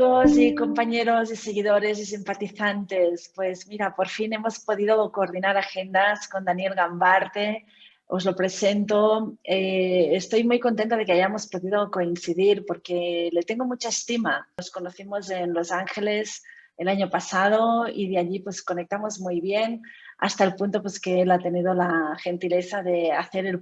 amigos y compañeros y seguidores y simpatizantes. Pues mira, por fin hemos podido coordinar agendas con Daniel Gambarte. Os lo presento. Estoy muy contenta de que hayamos podido coincidir porque le tengo mucha estima. Nos conocimos en Los Ángeles el año pasado y de allí pues conectamos muy bien hasta el punto pues que él ha tenido la gentileza de hacer el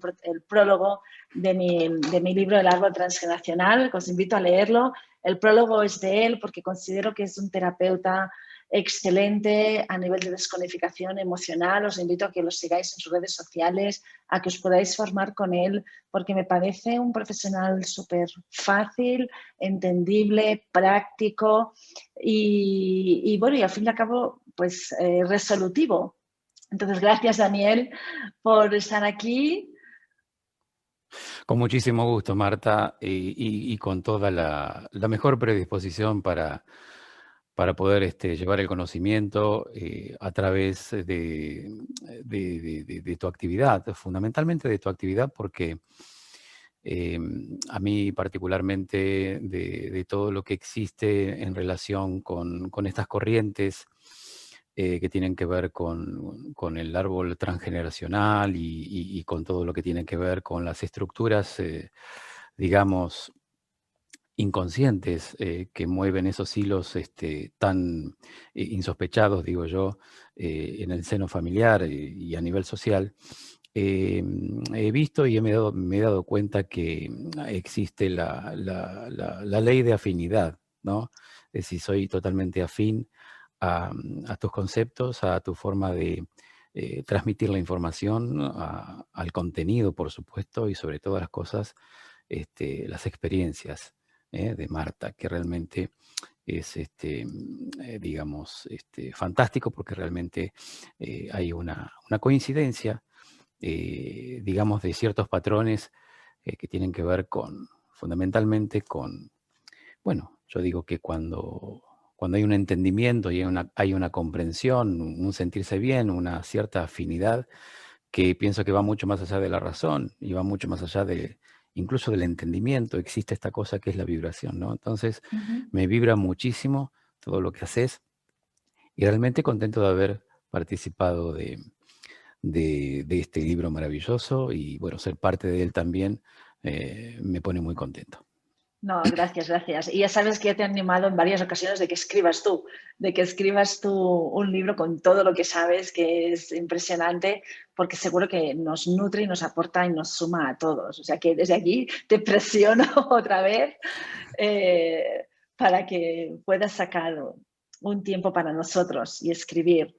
prólogo de mi libro El árbol transgeneracional, que os invito a leerlo. El prólogo es de él porque considero que es un terapeuta excelente a nivel de descodificación emocional. Os invito a que lo sigáis en sus redes sociales, a que os podáis formar con él, porque me parece un profesional súper fácil, entendible, práctico y bueno, y al fin y al cabo, pues resolutivo. Entonces, gracias, Daniel, por estar aquí. Con muchísimo gusto, Marta, y con toda la mejor predisposición para poder llevar el conocimiento a través de tu actividad, fundamentalmente de tu actividad, porque a mí particularmente de todo lo que existe en relación con estas corrientes que tienen que ver con el árbol transgeneracional y con todo lo que tiene que ver con las estructuras, digamos, inconscientes que mueven esos hilos tan insospechados, digo yo, en el seno familiar y a nivel social. He visto y me he dado cuenta que existe la ley de afinidad, ¿no? Es decir, soy totalmente afín a tus conceptos, a tu forma de transmitir la información, al contenido, por supuesto, y sobre todas las cosas, las experiencias de Marta, que realmente es, digamos, fantástico porque realmente hay una coincidencia, digamos, de ciertos patrones que tienen que ver fundamentalmente con, bueno, yo digo que cuando hay un entendimiento y hay una comprensión, un sentirse bien, una cierta afinidad, que pienso que va mucho más allá de la razón y va mucho más allá incluso del entendimiento, existe esta cosa que es la vibración, ¿no? Entonces, me vibra muchísimo todo lo que haces y realmente contento de haber participado de este libro maravilloso y, bueno, ser parte de él también me pone muy contento. No, gracias, gracias. Y ya sabes que ya te he animado en varias ocasiones de que escribas tú un libro con todo lo que sabes, que es impresionante, porque seguro que nos nutre y nos aporta y nos suma a todos. O sea que desde aquí te presiono otra vez eh, para que puedas sacar un tiempo para nosotros y escribir.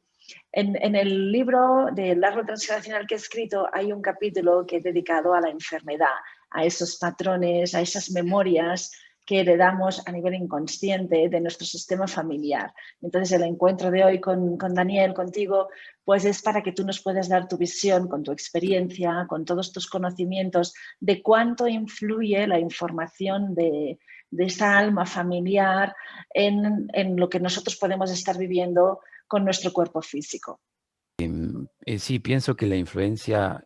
En el libro del árbol transgeneracional que he escrito hay un capítulo que he dedicado a la enfermedad, a esos patrones, a esas memorias que heredamos a nivel inconsciente de nuestro sistema familiar. Entonces, el encuentro de hoy con Daniel, contigo, pues es para que tú nos puedas dar tu visión, con tu experiencia, con todos tus conocimientos, de cuánto influye la información de esa alma familiar en lo que nosotros podemos estar viviendo con nuestro cuerpo físico. Sí, pienso que la influencia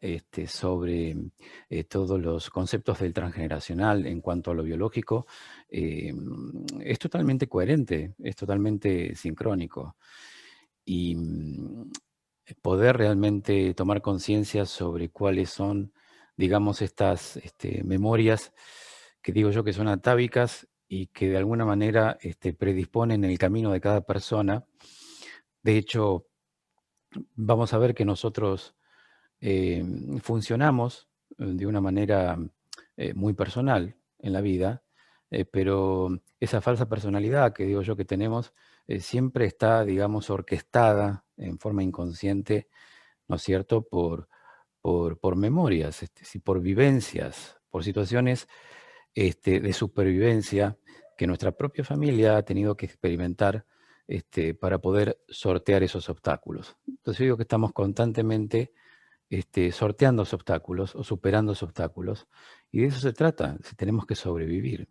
sobre todos los conceptos del transgeneracional en cuanto a lo biológico es totalmente coherente, es totalmente sincrónico. Y poder realmente tomar conciencia sobre cuáles son, digamos, estas memorias que digo yo que son atávicas y que de alguna manera predisponen el camino de cada persona. De hecho, vamos a ver que nosotros funcionamos de una manera muy personal en la vida, pero esa falsa personalidad que digo yo que tenemos siempre está, digamos, orquestada en forma inconsciente, ¿no es cierto?, por memorias, sí, por vivencias, por situaciones de supervivencia que nuestra propia familia ha tenido que experimentar para poder sortear esos obstáculos. Entonces yo digo que estamos constantemente sorteando esos obstáculos o superando esos obstáculos, y de eso se trata, si tenemos que sobrevivir.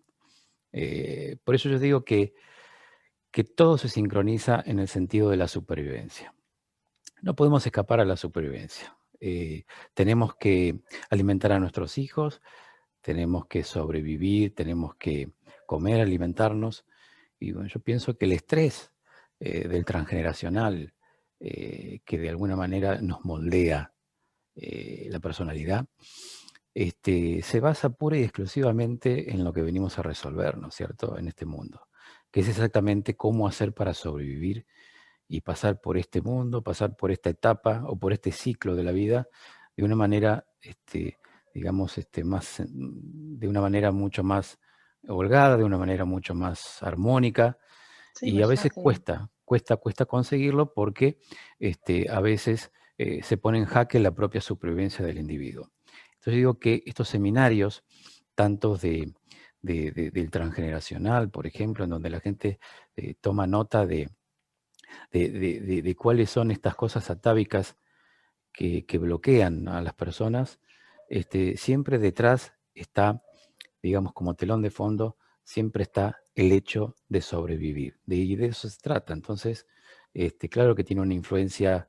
Por eso yo digo que todo se sincroniza en el sentido de la supervivencia. No podemos escapar a la supervivencia. Tenemos que alimentar a nuestros hijos, tenemos que sobrevivir, tenemos que comer, alimentarnos, Y bueno, yo pienso que el estrés del transgeneracional, que de alguna manera nos moldea la personalidad, se basa pura y exclusivamente en lo que venimos a resolver, ¿no es cierto?, en este mundo, que es exactamente cómo hacer para sobrevivir y pasar por este mundo, pasar por esta etapa o por este ciclo de la vida de una manera, digamos, de una manera mucho más holgada, de una manera mucho más armónica, Sí, y a más veces fácil. cuesta conseguirlo porque a veces se pone en jaque la propia supervivencia del individuo. Entonces digo que estos seminarios, tanto del transgeneracional, por ejemplo, en donde la gente toma nota de cuáles son estas cosas atávicas que bloquean a las personas, siempre detrás está, digamos, como telón de fondo, siempre está el hecho de sobrevivir. Y de eso se trata. Entonces, claro que tiene una influencia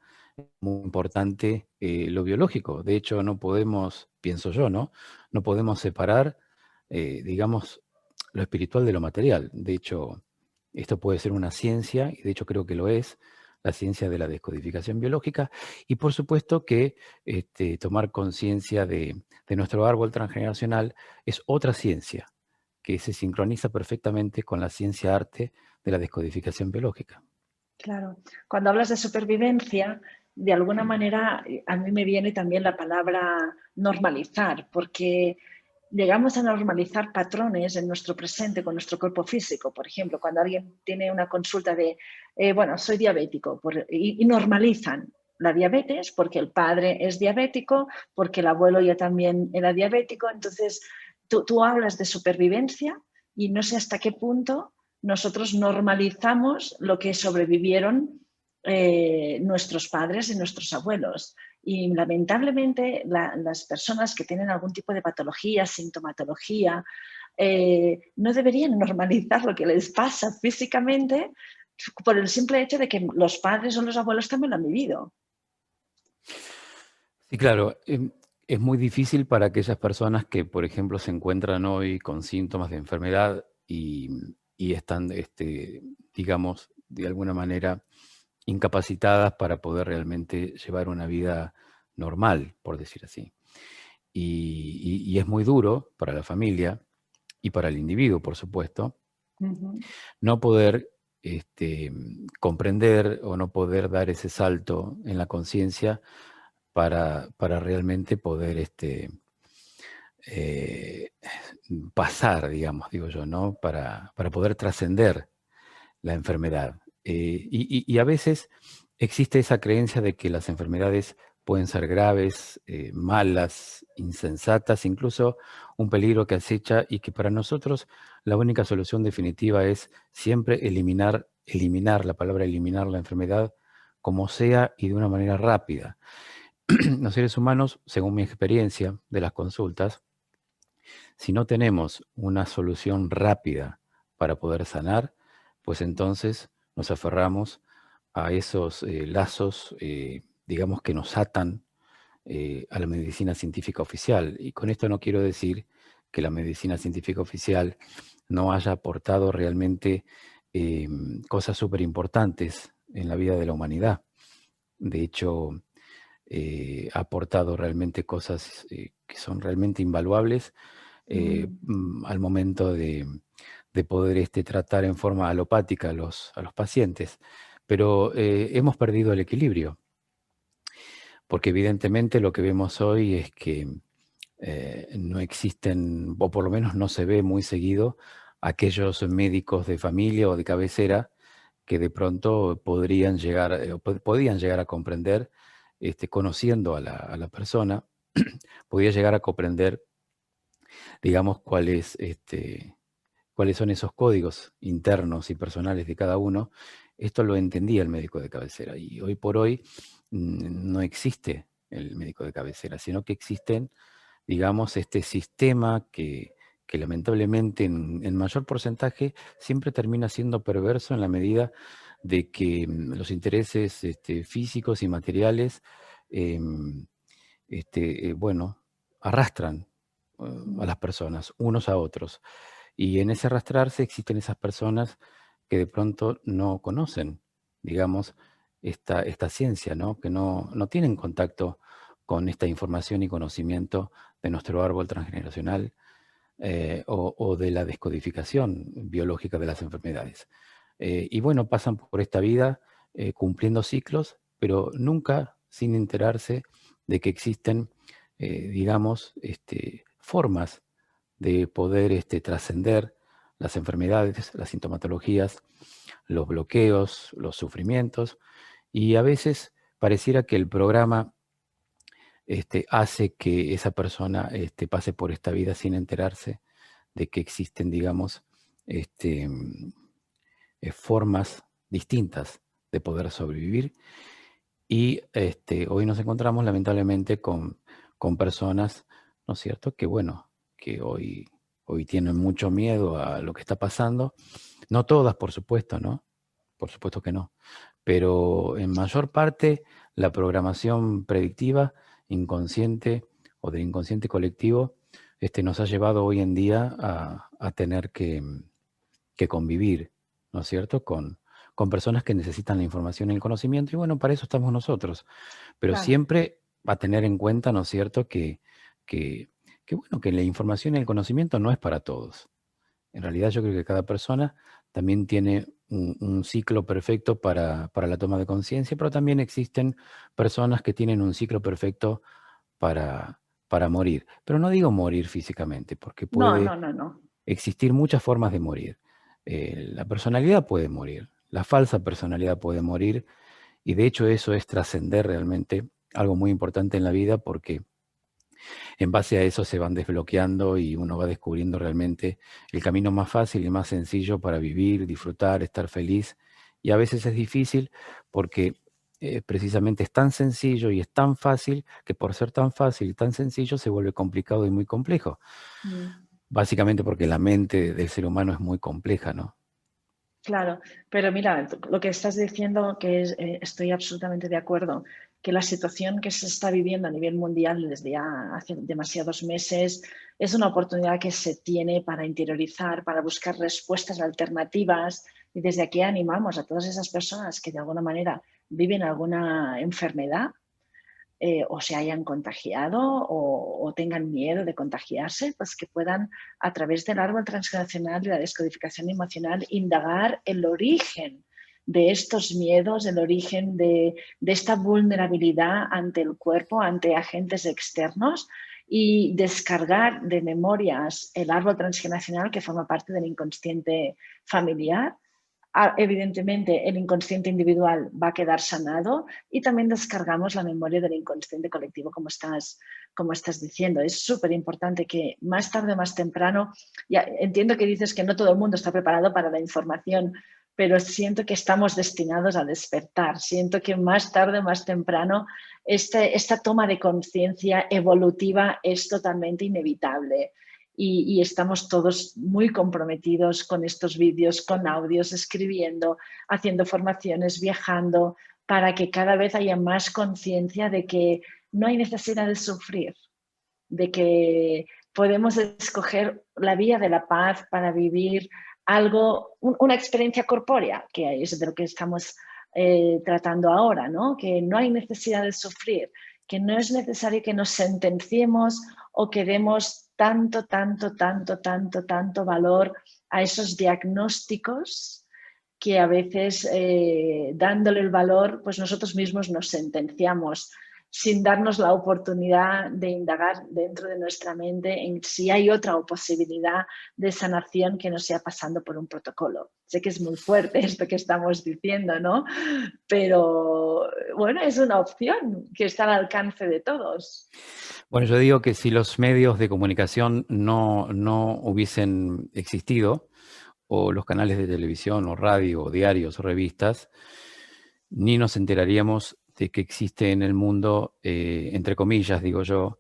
muy importante lo biológico. De hecho, no podemos, pienso yo, ¿no? No podemos separar, digamos, lo espiritual de lo material. De hecho, esto puede ser una ciencia, y de hecho creo que lo es, la ciencia de la descodificación biológica, y por supuesto que tomar conciencia de nuestro árbol transgeneracional es otra ciencia que se sincroniza perfectamente con la ciencia arte de la descodificación biológica. Claro. Cuando hablas de supervivencia, de alguna manera a mí me viene también la palabra normalizar, porque llegamos a normalizar patrones en nuestro presente con nuestro cuerpo físico. Por ejemplo, cuando alguien tiene una consulta de, bueno, soy diabético, y normalizan la diabetes porque el padre es diabético, porque el abuelo ya también era diabético. Entonces, tú hablas de supervivencia y no sé hasta qué punto nosotros normalizamos lo que sobrevivieron nuestros padres y nuestros abuelos. Y lamentablemente las personas que tienen algún tipo de patología, sintomatología, no deberían normalizar lo que les pasa físicamente por el simple hecho de que los padres o los abuelos también lo han vivido. Sí, claro, es muy difícil para aquellas personas que, por ejemplo, se encuentran hoy con síntomas de enfermedad y están, digamos, de alguna manera incapacitadas para poder realmente llevar una vida normal, por decir así. Y es muy duro para la familia y para el individuo, por supuesto, Ujú. no poder comprender o no poder dar ese salto en la conciencia para realmente poder eh, pasar, digamos, digo yo, ¿no? Para poder trascender la enfermedad. Y a veces existe esa creencia de que las enfermedades pueden ser graves, malas, insensatas, incluso un peligro que acecha y que para nosotros la única solución definitiva es siempre eliminar, la palabra eliminar la enfermedad como sea y de una manera rápida. Los seres humanos, según mi experiencia de las consultas, si no tenemos una solución rápida para poder sanar, pues entonces nos aferramos a esos lazos, digamos, que nos atan a la medicina científica oficial. Y con esto no quiero decir que la medicina científica oficial no haya aportado realmente eh, cosas súper importantes en la vida de la humanidad. De hecho, ha aportado realmente cosas que son realmente invaluables Mm. al momento de poder tratar en forma alopática a los pacientes. Pero hemos perdido el equilibrio, porque evidentemente lo que vemos hoy es que no existen, o por lo menos no se ve muy seguido, aquellos médicos de familia o de cabecera que de pronto podrían llegar, podían llegar a comprender, conociendo a a la persona, podía llegar a comprender, digamos, cuáles son esos códigos internos y personales de cada uno. Esto lo entendía el médico de cabecera y hoy por hoy no existe el médico de cabecera, sino que existen, digamos, este sistema que lamentablemente en mayor porcentaje siempre termina siendo perverso en la medida de que los intereses físicos y materiales, em, bueno, arrastran a Mm. las personas, unos a otros. Y en ese arrastrarse existen esas personas, que de pronto no conocen, digamos, esta ciencia, ¿no? Que no tienen contacto con esta información y conocimiento de nuestro árbol transgeneracional, o de la descodificación biológica de las enfermedades. Y bueno, pasan por esta vida cumpliendo ciclos, pero nunca sin enterarse de que existen, digamos, formas de poder trascender las enfermedades, las sintomatologías, los bloqueos, los sufrimientos, y a veces pareciera que el programa hace que esa persona pase por esta vida sin enterarse de que existen, digamos, este, mm, formas distintas de poder sobrevivir. Y hoy nos encontramos lamentablemente con personas, ¿no es cierto?, que bueno, que hoy tienen mucho miedo a lo que está pasando. No todas, por supuesto, ¿no? Por supuesto que no. Pero en mayor parte la programación predictiva, inconsciente o del inconsciente colectivo, nos ha llevado hoy en día a tener que convivir, ¿no es cierto?, con personas que necesitan la información y el conocimiento, y bueno, para eso estamos nosotros. Pero Claro. siempre va a tener en cuenta, ¿no es cierto?, que, bueno, que la información y el conocimiento no es para todos. En realidad yo creo que cada persona también tiene un ciclo perfecto para la toma de conciencia, pero también existen personas que tienen un ciclo perfecto para morir. Pero no digo morir físicamente, porque No, no, puede no, no. existir muchas formas de morir. La personalidad puede morir, la falsa personalidad puede morir, y de hecho eso es trascender realmente algo muy importante en la vida, porque en base a eso se van desbloqueando y uno va descubriendo realmente el camino más fácil y más sencillo para vivir, disfrutar, estar feliz. Y a veces es difícil porque precisamente es tan sencillo y es tan fácil que por ser tan fácil y tan sencillo se vuelve complicado y muy complejo. Mm. Básicamente porque la mente del ser humano es muy compleja, ¿no? Claro, pero mira, lo que estás diciendo, estoy absolutamente de acuerdo, que la situación que se está viviendo a nivel mundial desde ya hace demasiados meses es una oportunidad que se tiene para interiorizar, para buscar respuestas alternativas, y desde aquí animamos a todas esas personas que de alguna manera viven alguna enfermedad, o se hayan contagiado o tengan miedo de contagiarse, pues que puedan, a través del árbol transgeneracional y la descodificación emocional, indagar el origen de estos miedos, el origen de esta vulnerabilidad ante el cuerpo, ante agentes externos, y descargar de memorias el árbol transgeneracional que forma parte del inconsciente familiar. Evidentemente, el inconsciente individual va a quedar sanado, y también descargamos la memoria del inconsciente colectivo, como estás diciendo. Es súper importante que más tarde o más temprano, ya entiendo que dices que no todo el mundo está preparado para la información, pero siento que estamos destinados a despertar. Siento que más tarde o más temprano esta toma de conciencia evolutiva es totalmente inevitable. Y estamos todos muy comprometidos con estos vídeos, con audios, escribiendo, haciendo formaciones, viajando, para que cada vez haya más conciencia de que no hay necesidad de sufrir, de que podemos escoger la vía de la paz para vivir algo, una experiencia corpórea, que es de lo que estamos tratando ahora, ¿no? Que no hay necesidad de sufrir, que no es necesario que nos sentenciemos o que demos tanto valor a esos diagnósticos, que a veces dándole el valor, pues nosotros mismos nos sentenciamos sin darnos la oportunidad de indagar dentro de nuestra mente en si hay otra posibilidad de sanación que no sea pasando por un protocolo. Sé que es muy fuerte esto que estamos diciendo, ¿no? Pero bueno, es una opción que está al alcance de todos. Bueno, yo digo que si los medios de comunicación no hubiesen existido, o los canales de televisión o radio o diarios o revistas, ni nos enteraríamos de que existe en el mundo, entre comillas, digo yo,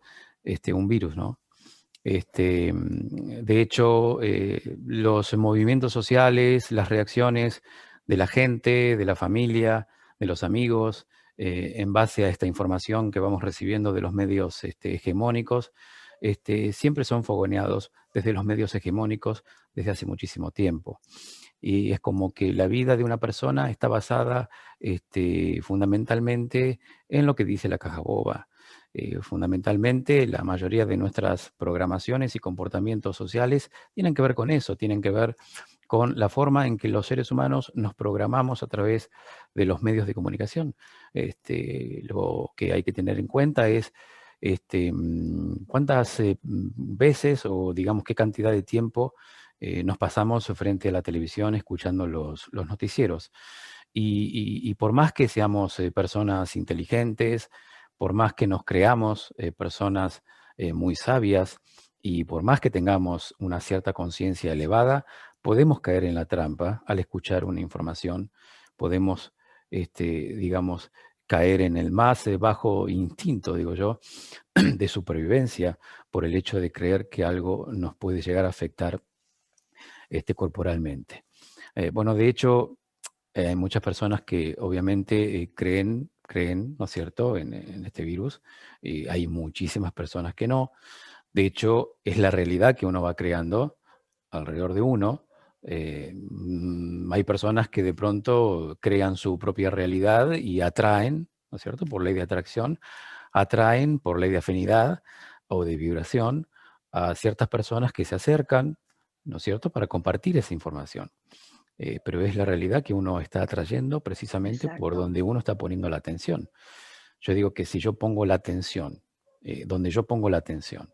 un virus, ¿no? De hecho, los movimientos sociales, las reacciones de la gente, de la familia, de los amigos, en base a esta información que vamos recibiendo de los medios hegemónicos, siempre son fogoneados desde los medios hegemónicos desde hace muchísimo tiempo. y es como que la vida de una persona está basada fundamentalmente en lo que dice la caja boba. Fundamentalmente, la mayoría de nuestras programaciones y comportamientos sociales tienen que ver con eso, tienen que ver con la forma en que los seres humanos nos programamos a través de los medios de comunicación. Lo que hay que tener en cuenta es cuántas veces o digamos qué cantidad de tiempo nos pasamos frente a la televisión escuchando los noticieros. Y por más que seamos personas inteligentes, por más que nos creamos personas muy sabias y por más que tengamos una cierta conciencia elevada, podemos caer en la trampa al escuchar una información, podemos, digamos, caer en el más bajo instinto, digo yo, de supervivencia por el hecho de creer que algo nos puede llegar a afectar corporalmente. Bueno, de hecho, hay muchas personas que obviamente creen, ¿no es cierto?, en este virus. Y hay muchísimas personas que no. De hecho, es la realidad que uno va creando alrededor de uno. Hay personas que de pronto crean su propia realidad y atraen, ¿no es cierto?, por ley de atracción, atraen por ley de afinidad o de vibración a ciertas personas que se acercan, ¿no es cierto?, para compartir esa información. Pero es la realidad que uno está atrayendo precisamente por Exacto. donde uno está poniendo la atención. Yo digo que si yo pongo la atención, donde yo pongo la atención,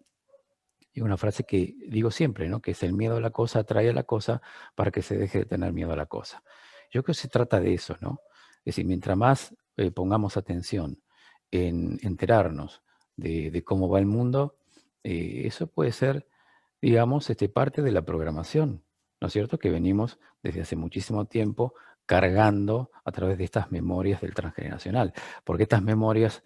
y una frase que digo siempre, ¿no? Que es el miedo a la cosa atrae a la cosa para que se deje de tener miedo a la cosa. Yo creo que se trata de eso, ¿no? Es decir, mientras más pongamos atención en enterarnos de cómo va el mundo, eso puede ser, digamos, parte de la programación, ¿no es cierto? Que venimos desde hace muchísimo tiempo cargando a través de estas memorias del transgeneracional, porque estas memorias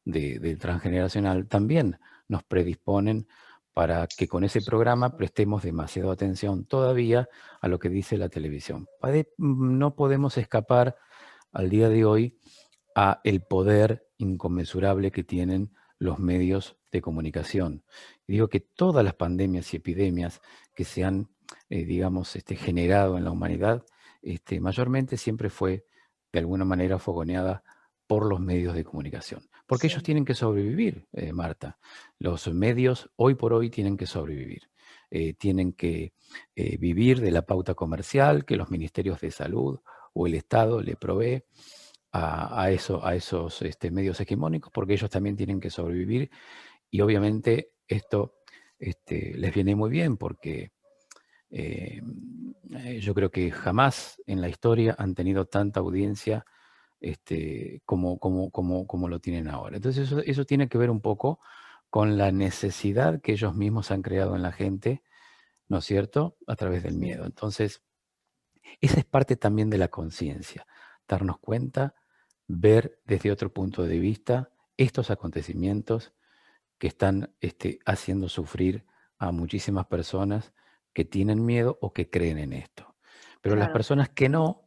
del transgeneracional también nos predisponen para que con ese programa prestemos demasiada atención todavía a lo que dice la televisión. No podemos escapar al día de hoy a el poder inconmensurable que tienen los medios de comunicación. Y digo que todas las pandemias y epidemias que se han, digamos, generado en la humanidad, mayormente siempre fue de alguna manera fogoneada por los medios de comunicación. Porque ellos Sí, tienen que sobrevivir, Marta. Los medios hoy por hoy tienen que sobrevivir. Tienen que vivir de la pauta comercial que los ministerios de salud o el Estado le provee a esos medios hegemónicos, porque ellos también tienen que sobrevivir y obviamente esto les viene muy bien porque eh, yo creo que jamás en la historia han tenido tanta audiencia como lo tienen ahora. Entonces eso tiene que ver un poco con la necesidad que ellos mismos han creado en la gente, ¿no es cierto?, a través del sí, miedo. Entonces, esa es parte también de la conciencia, darnos cuenta, ver desde otro punto de vista estos acontecimientos que están haciendo sufrir a muchísimas personas que tienen miedo o que creen en esto. Pero las claro. personas que no,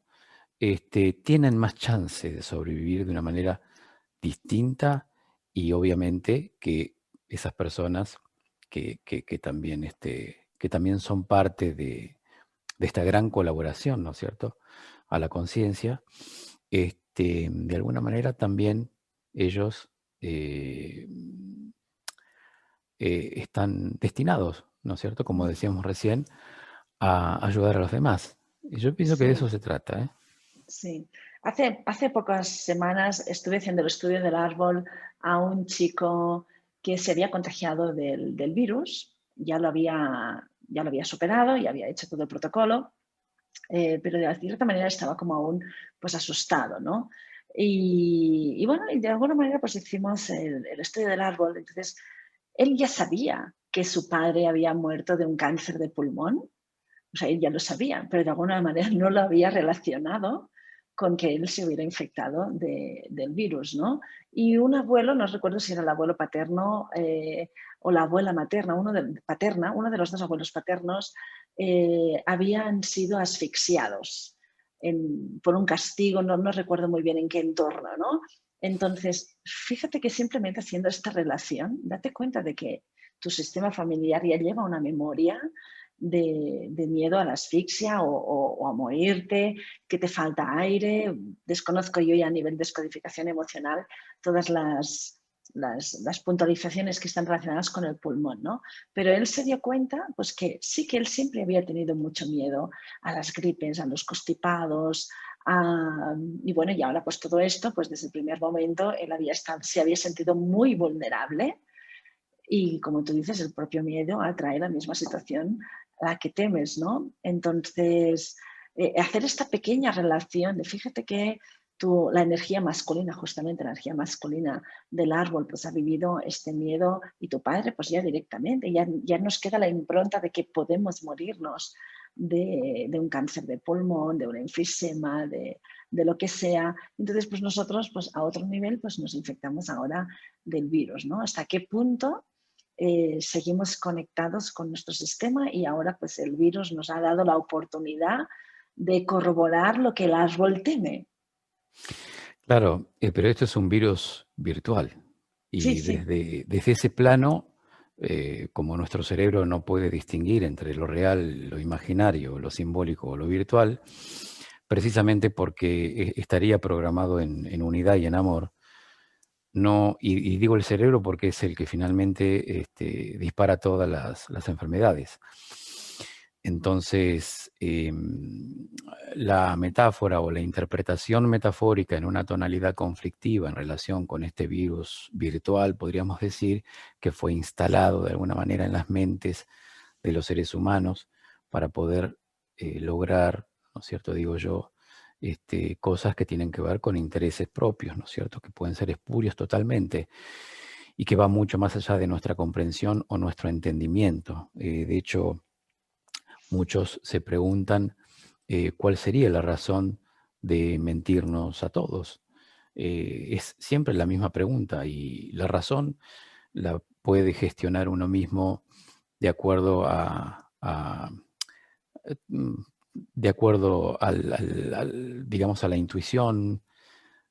tienen más chance de sobrevivir de una manera distinta y obviamente que esas personas que también son parte de esta gran colaboración, ¿no es cierto?, a la conciencia, de alguna manera también ellos eh, están destinados, ¿no es cierto?, como Mm, decíamos recién, a ayudar a los demás. Y yo pienso que de eso sí, se trata, ¿eh? sí. Hace pocas semanas estuve haciendo el estudio del árbol a un chico que se había contagiado del virus, ya lo había superado, ya había hecho todo el protocolo, pero de cierta manera estaba como aún pues asustado, ¿no? Y bueno, y de alguna manera pues hicimos el estudio del árbol. Entonces, él ya sabía que su padre había muerto de un cáncer de pulmón, o sea, él ya lo sabía, pero de alguna manera no lo había relacionado con que él se hubiera infectado del virus, ¿no? Y un abuelo, no recuerdo si era el abuelo paterno o la abuela materna, uno de los dos abuelos paternos, habían sido asfixiados por un castigo, no recuerdo muy bien en qué entorno, ¿no? Entonces, fíjate que simplemente haciendo esta relación, date cuenta de que tu sistema familiar ya lleva una memoria de miedo a la asfixia o a morirte, que te falta aire. Desconozco yo ya a nivel de descodificación emocional todas las puntualizaciones que están relacionadas con el pulmón, ¿no? Pero él se dio cuenta, pues que sí que él siempre había tenido mucho miedo a las gripes, a los constipados, y bueno, y ahora pues todo esto, pues desde el primer momento él se había sentido muy vulnerable y como tú dices, el propio miedo atrae la misma situación a la que temes, ¿no? Entonces, hacer esta pequeña relación de fíjate que la energía masculina, justamente la energía masculina del árbol, pues ha vivido este miedo y tu padre, pues ya directamente, ya nos queda la impronta de que podemos morirnos de un cáncer de pulmón, de un enfisema, de lo que sea. Entonces, pues nosotros, pues a otro nivel, pues nos infectamos ahora del virus, ¿no? ¿Hasta qué punto seguimos conectados con nuestro sistema? Y ahora pues el virus nos ha dado la oportunidad de corroborar lo que el árbol teme. Claro, pero esto es un virus virtual Sí, y sí. desde ese plano, como nuestro cerebro no puede distinguir entre lo real, lo imaginario, lo simbólico o lo virtual, precisamente porque estaría programado en unidad y en amor, no, y digo el cerebro porque es el que finalmente dispara todas las enfermedades. Entonces, la metáfora o la interpretación metafórica en una tonalidad conflictiva en relación con este virus virtual, podríamos decir, que fue instalado de alguna manera en las mentes de los seres humanos para poder lograr, ¿no es cierto?, digo yo, cosas que tienen que ver con intereses propios, ¿no es cierto?, que pueden ser espurios totalmente y que va mucho más allá de nuestra comprensión o nuestro entendimiento. De hecho, muchos se preguntan cuál sería la razón de mentirnos a todos. Es siempre la misma pregunta y la razón la puede gestionar uno mismo de acuerdo mm, de acuerdo digamos, a la intuición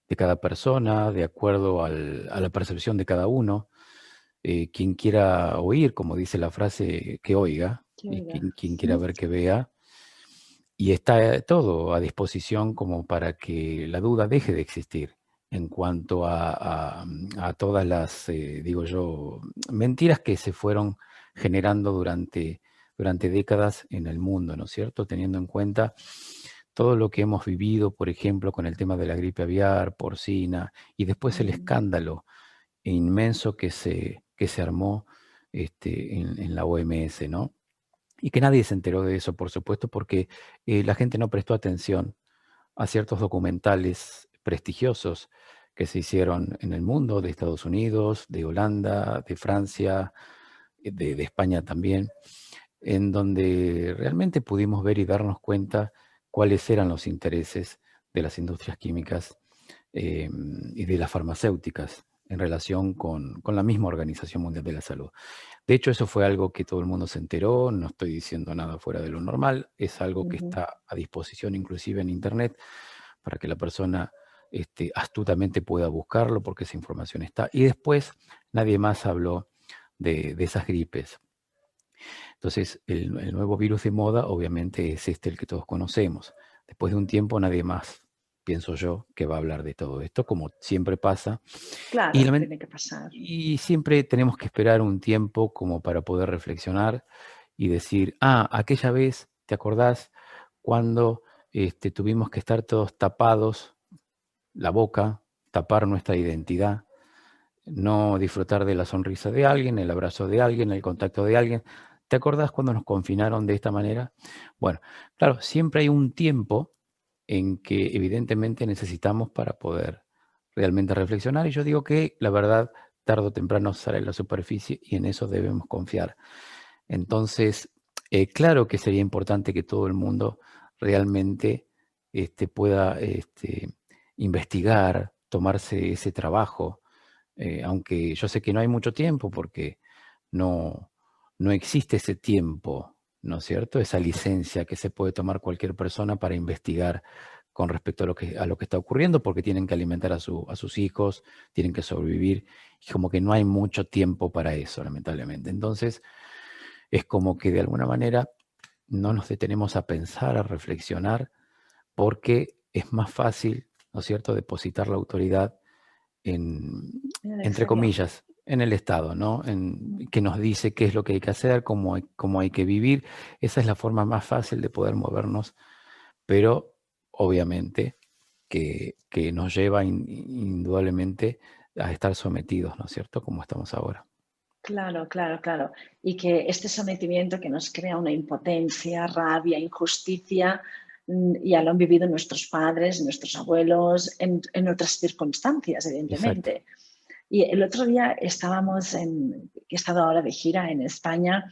de cada persona, de acuerdo a la percepción de cada uno. Quien quiera oír, como dice la frase, que oiga, Que y oiga. quien quiera ver, que vea. Y está todo a disposición como para que la duda deje de existir en cuanto a todas las, digo yo, mentiras que se fueron generando durante décadas en el mundo, ¿no es cierto? Teniendo en cuenta todo lo que hemos vivido, por ejemplo, con el tema de la gripe aviar, porcina, y después el escándalo inmenso que se armó en la OMS, ¿no? Y que nadie se enteró de eso, por supuesto, porque la gente no prestó atención a ciertos documentales prestigiosos que se hicieron en el mundo, de Estados Unidos, de Holanda, de Francia, de España también, en donde realmente pudimos ver y darnos cuenta cuáles eran los intereses de las industrias químicas y de las farmacéuticas en relación con la misma Organización Mundial de la Salud. De hecho, eso fue algo que todo el mundo se enteró, no estoy diciendo nada fuera de lo normal, es algo que Ujú. está a disposición inclusive en Internet para que la persona astutamente pueda buscarlo porque esa información está. Y después nadie más habló de esas gripes. Entonces, el nuevo virus de moda obviamente es el que todos conocemos. Después de un tiempo nadie más, pienso yo, que va a hablar de todo esto, como siempre pasa. Y, Claro, tiene que pasar. y siempre tenemos que esperar un tiempo como para poder reflexionar y decir, aquella vez, ¿te acordás cuando tuvimos que estar todos tapados, la boca, tapar nuestra identidad, no disfrutar de la sonrisa de alguien, el abrazo de alguien, el contacto de alguien? ¿Te acordás cuando nos confinaron de esta manera? Bueno, claro, siempre hay un tiempo en que evidentemente necesitamos para poder realmente reflexionar. Y yo digo que la verdad tarde o temprano sale a la superficie y en eso debemos confiar. Entonces, claro que sería importante que todo el mundo realmente pueda investigar, tomarse ese trabajo, aunque yo sé que no hay mucho tiempo porque no, no existe ese tiempo, ¿no es cierto? Esa licencia que se puede tomar cualquier persona para investigar con respecto a lo que está ocurriendo, porque tienen que alimentar a sus hijos, tienen que sobrevivir, y como que no hay mucho tiempo para eso, lamentablemente. Entonces, es como que de alguna manera no nos detenemos a pensar, a reflexionar, porque es más fácil, ¿no es cierto?, depositar la autoridad en, En el entre exterior. comillas, en el Estado, ¿no? Que nos dice qué es lo que hay que hacer, cómo hay que vivir. Esa es la forma más fácil de poder movernos, pero obviamente que nos lleva indudablemente a estar sometidos, ¿no es cierto?, como estamos ahora. Claro, claro, claro. Y que este sometimiento que nos crea una impotencia, rabia, injusticia, ya lo han vivido nuestros padres, nuestros abuelos, en otras circunstancias, Exacto. evidentemente. Y el otro día he estado ahora de gira en España,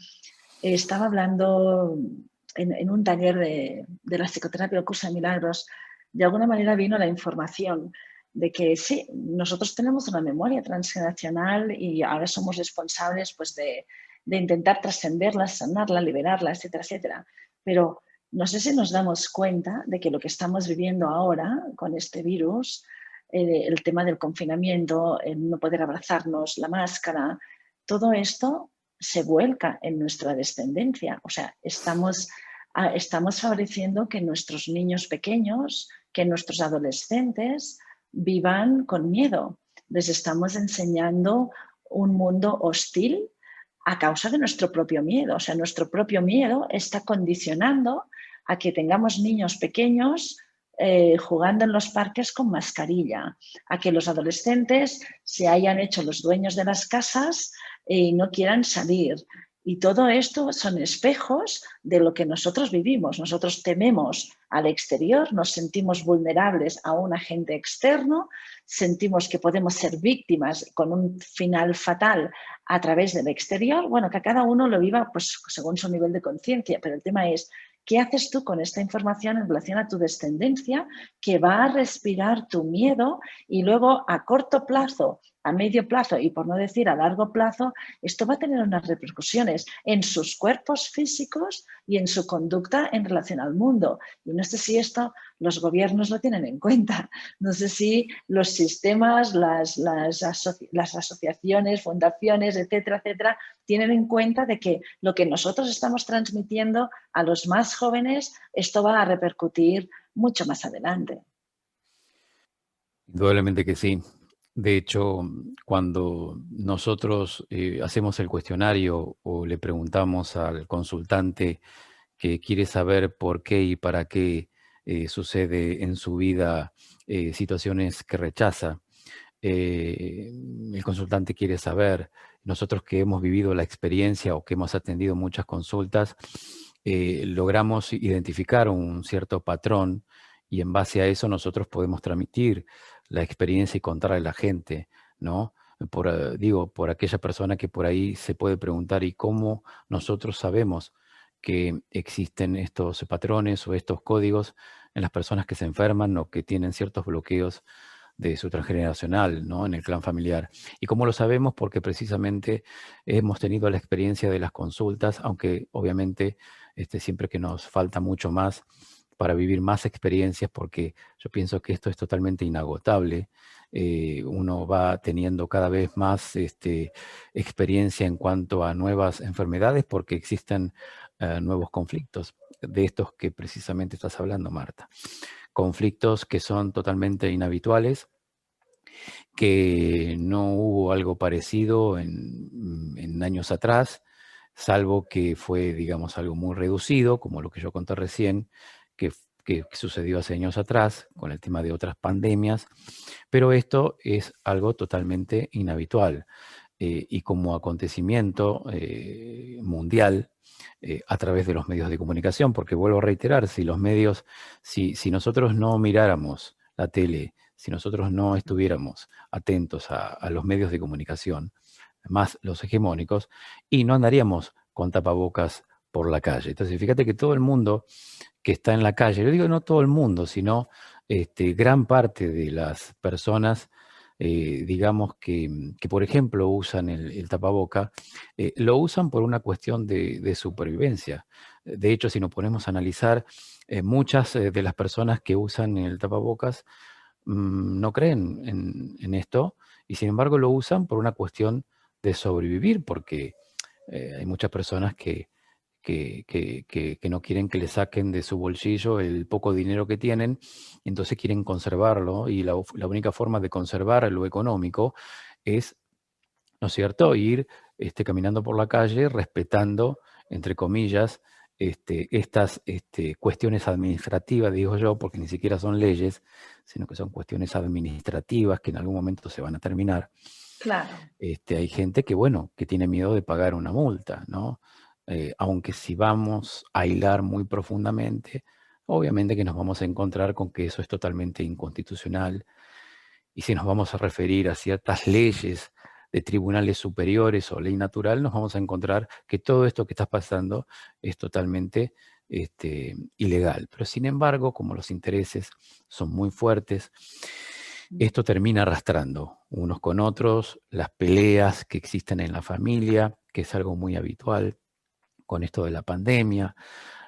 estaba hablando en un taller de la psicoterapia, el curso de milagros. De alguna manera vino la información de que sí, nosotros tenemos una memoria transgeneracional y ahora somos responsables pues, de intentar trascenderla, sanarla, liberarla, etcétera, etcétera. Pero no sé si nos damos cuenta de que lo que estamos viviendo ahora con este virus, el tema del confinamiento, el no poder abrazarnos, la máscara, todo esto se vuelca en nuestra descendencia. O sea, estamos favoreciendo que nuestros niños pequeños, que nuestros adolescentes vivan con miedo. Les estamos enseñando un mundo hostil a causa de nuestro propio miedo. O sea, nuestro propio miedo está condicionando a que tengamos niños pequeños jugando en los parques con mascarilla, a que los adolescentes se hayan hecho los dueños de las casas y no quieran salir. Y todo esto son espejos de lo que nosotros vivimos. Nosotros tememos al exterior, nos sentimos vulnerables a un agente externo, sentimos que podemos ser víctimas con un final fatal a través del exterior. Bueno, que cada uno lo viva pues, según su nivel de conciencia, pero el tema es, ¿qué haces tú con esta información en relación a tu descendencia que va a respirar tu miedo y luego a corto plazo, a medio plazo y por no decir a largo plazo, esto va a tener unas repercusiones en sus cuerpos físicos y en su conducta en relación al mundo? Y no sé si esto los gobiernos lo tienen en cuenta. No sé si los sistemas, las asociaciones, fundaciones, etcétera, etcétera, tienen en cuenta de que lo que nosotros estamos transmitiendo a los más jóvenes, esto va a repercutir mucho más adelante. Indudablemente que sí. De hecho, cuando nosotros hacemos el cuestionario o le preguntamos al consultante que quiere saber por qué y para qué sucede en su vida situaciones que rechaza, eh, el consultante quiere saber, nosotros que hemos vivido la experiencia o que hemos atendido muchas consultas, logramos identificar un cierto patrón y en base a eso nosotros podemos transmitir la experiencia y contarle a la gente, ¿no? Digo, por aquella persona que por ahí se puede preguntar, ¿y cómo nosotros sabemos que existen estos patrones o estos códigos en las personas que se enferman o que tienen ciertos bloqueos de su transgeneracional, ¿no? En el clan familiar? ¿Y cómo lo sabemos? Porque precisamente hemos tenido la experiencia de las consultas, aunque obviamente siempre que nos falta mucho más para vivir más experiencias, porque yo pienso que esto es totalmente inagotable. Uno va teniendo cada vez más experiencia en cuanto a nuevas enfermedades, porque existen nuevos conflictos, de estos que precisamente estás hablando, Marta. Conflictos que son totalmente inhabituales, que no hubo algo parecido en años atrás, salvo que fue, digamos, algo muy reducido, como lo que yo conté recién, que sucedió hace años atrás con el tema de otras pandemias, pero esto es algo totalmente inhabitual. Y como acontecimiento mundial, a través de los medios de comunicación, porque vuelvo a reiterar, si nosotros no miráramos la tele, si nosotros no estuviéramos atentos a los medios de comunicación, más los hegemónicos, y no andaríamos con tapabocas por la calle. Entonces, fíjate que todo el mundo que está en la calle, yo digo no todo el mundo, sino gran parte de las personas, digamos que, por ejemplo, usan el tapaboca, lo usan por una cuestión de supervivencia. De hecho, si nos ponemos a analizar, muchas de las personas que usan el tapabocas no creen en esto y sin embargo lo usan por una cuestión de sobrevivir, porque hay muchas personas que no quieren que le saquen de su bolsillo el poco dinero que tienen, entonces quieren conservarlo, y la única forma de conservar lo económico es, ¿no es cierto?, ir caminando por la calle respetando, entre comillas, estas cuestiones administrativas, digo yo, porque ni siquiera son leyes, sino que son cuestiones administrativas que en algún momento se van a terminar. Claro. Hay gente que, bueno, que tiene miedo de pagar una multa, ¿no? Aunque si vamos a hilar muy profundamente, obviamente que nos vamos a encontrar con que eso es totalmente inconstitucional. Y si nos vamos a referir a ciertas leyes de tribunales superiores o ley natural, nos vamos a encontrar que todo esto que está pasando es totalmente ilegal. Pero sin embargo, como los intereses son muy fuertes, esto termina arrastrando unos con otros, las peleas que existen en la familia, que es algo muy habitual con esto de la pandemia,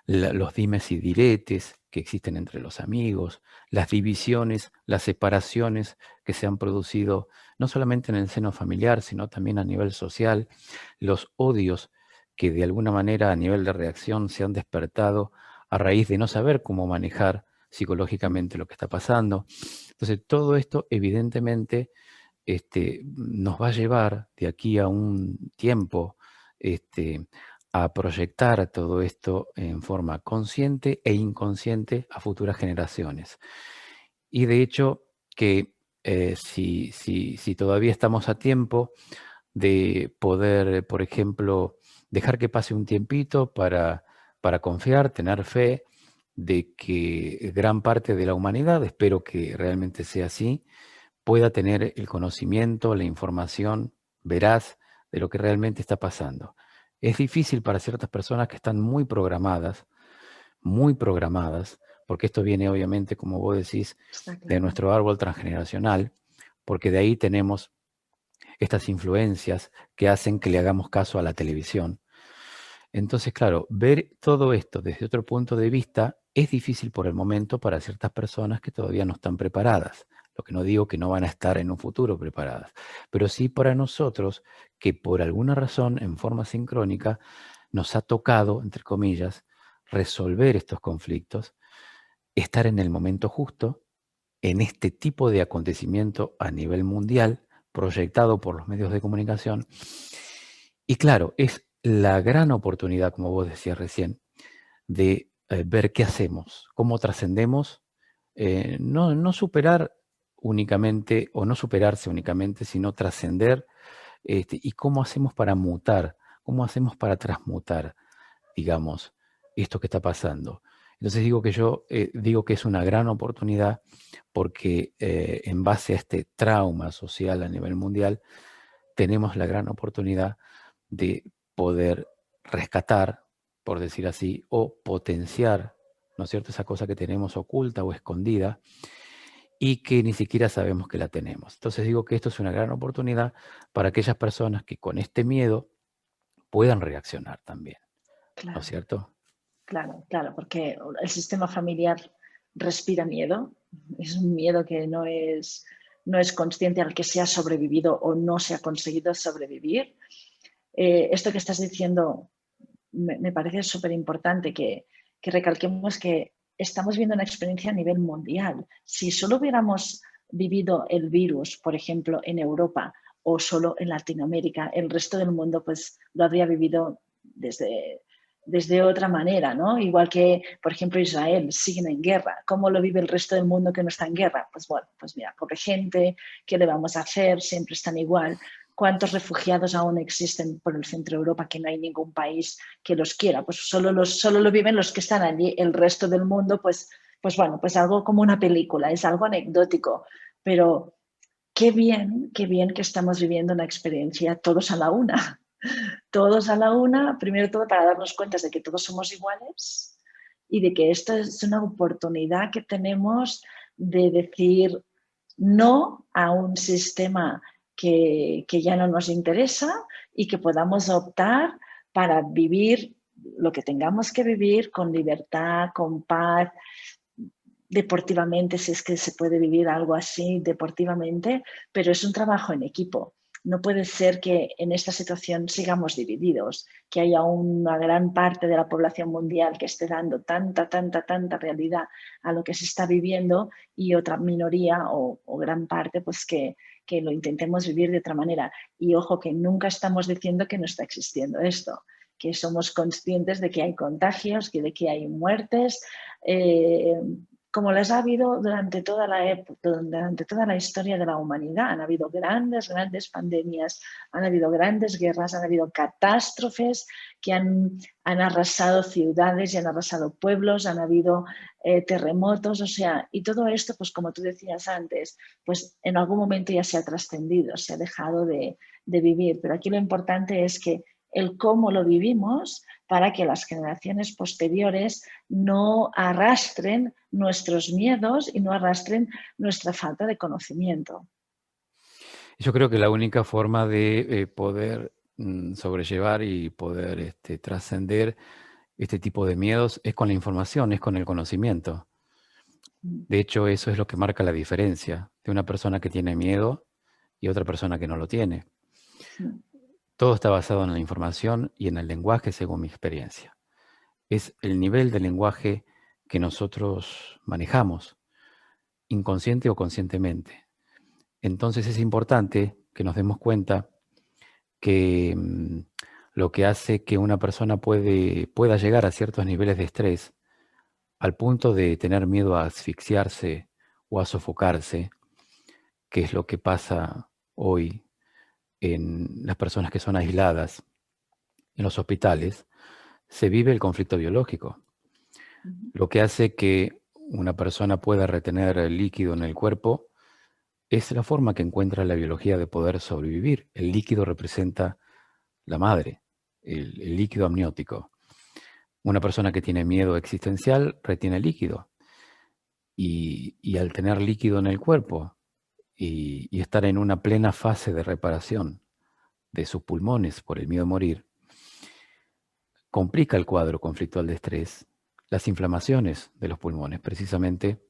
los dimes y diretes que existen entre los amigos, las divisiones, las separaciones que se han producido no solamente en el seno familiar, sino también a nivel social, los odios que de alguna manera a nivel de reacción se han despertado a raíz de no saber cómo manejar psicológicamente lo que está pasando. Entonces, todo esto evidentemente nos va a llevar de aquí a un tiempo a proyectar todo esto en forma consciente e inconsciente a futuras generaciones. Y de hecho, que si todavía estamos a tiempo de poder, por ejemplo, dejar que pase un tiempito para confiar, tener fe de que gran parte de la humanidad, espero que realmente sea así, pueda tener el conocimiento, la información veraz de lo que realmente está pasando. Es difícil para ciertas personas que están muy programadas, porque esto viene obviamente, como vos decís, Está de claro. nuestro árbol transgeneracional, porque de ahí tenemos estas influencias que hacen que le hagamos caso a la televisión. Entonces, claro, ver todo esto desde otro punto de vista es difícil por el momento para ciertas personas que todavía no están preparadas. Lo que no digo que no van a estar en un futuro preparadas, pero sí para nosotros que por alguna razón, en forma sincrónica, nos ha tocado, entre comillas, resolver estos conflictos, estar en el momento justo, en este tipo de acontecimiento a nivel mundial, proyectado por los medios de comunicación. Y claro, es la gran oportunidad, como vos decías recién, de ver qué hacemos, cómo trascendemos, no superar únicamente o no superarse únicamente, sino trascender, y cómo hacemos para mutar, cómo hacemos para transmutar, digamos, esto que está pasando. Entonces digo que yo digo que es una gran oportunidad porque en base a este trauma social a nivel mundial, tenemos la gran oportunidad de poder rescatar, por decir así, o potenciar, ¿no es cierto?, esa cosa que tenemos oculta o escondida y que ni siquiera sabemos que la tenemos. Entonces digo que esto es una gran oportunidad para aquellas personas que con este miedo puedan reaccionar también, ¿no es Claro, cierto? claro, claro, porque el sistema familiar respira miedo. Es un miedo que no es consciente al que se ha sobrevivido o no se ha conseguido sobrevivir. Esto que estás diciendo me parece súper importante que recalquemos que estamos viendo una experiencia a nivel mundial. Si solo hubiéramos vivido el virus, por ejemplo, en Europa o solo en Latinoamérica, el resto del mundo pues lo habría vivido desde otra manera, ¿no? Igual que, por ejemplo, Israel siguen en guerra. ¿Cómo lo vive el resto del mundo que no está en guerra? Pues bueno, pues mira, pobre gente, ¿qué le vamos a hacer? Siempre están igual. ¿Cuántos refugiados aún existen por el centro de Europa que no hay ningún país que los quiera? Pues solo lo viven los que están allí. El resto del mundo, pues bueno, pues algo como una película, es algo anecdótico. Pero qué bien que estamos viviendo una experiencia todos a la una. Todos a la una, primero todo para darnos cuenta de que todos somos iguales y de que esto es una oportunidad que tenemos de decir no a un sistema que ya no nos interesa y que podamos optar para vivir lo que tengamos que vivir con libertad, con paz, deportivamente, si es que se puede vivir algo así deportivamente, pero es un trabajo en equipo. No puede ser que en esta situación sigamos divididos, que haya una gran parte de la población mundial que esté dando tanta realidad a lo que se está viviendo y otra minoría o gran parte pues que lo intentemos vivir de otra manera. Y ojo, que nunca estamos diciendo que no está existiendo esto, que somos conscientes de que hay contagios, de que hay muertes, como las ha habido durante toda la historia de la humanidad. Han habido grandes pandemias, han habido grandes guerras, han habido catástrofes que han arrasado ciudades y han arrasado pueblos, han habido terremotos, o sea, y todo esto, pues como tú decías antes, pues en algún momento ya se ha trascendido, se ha dejado de vivir, pero aquí lo importante es que el cómo lo vivimos para que las generaciones posteriores no arrastren nuestros miedos y no arrastren nuestra falta de conocimiento. Yo creo que la única forma de poder sobrellevar y poder trascender este tipo de miedos es con la información, es con el conocimiento. De hecho, eso es lo que marca la diferencia de una persona que tiene miedo y otra persona que no lo tiene. Todo está basado en la información y en el lenguaje según mi experiencia. Es el nivel de lenguaje que nosotros manejamos, inconsciente o conscientemente. Entonces es importante que nos demos cuenta que lo que hace que una persona pueda llegar a ciertos niveles de estrés al punto de tener miedo a asfixiarse o a sofocarse, que es lo que pasa hoy en las personas que son aisladas en los hospitales, se vive el conflicto biológico. Lo que hace que una persona pueda retener el líquido en el cuerpo es la forma que encuentra la biología de poder sobrevivir. El líquido representa la madre, el líquido amniótico. Una persona que tiene miedo existencial retiene líquido. Y al tener líquido en el cuerpo y estar en una plena fase de reparación de sus pulmones por el miedo a morir, complica el cuadro conflictual de estrés, las inflamaciones de los pulmones, precisamente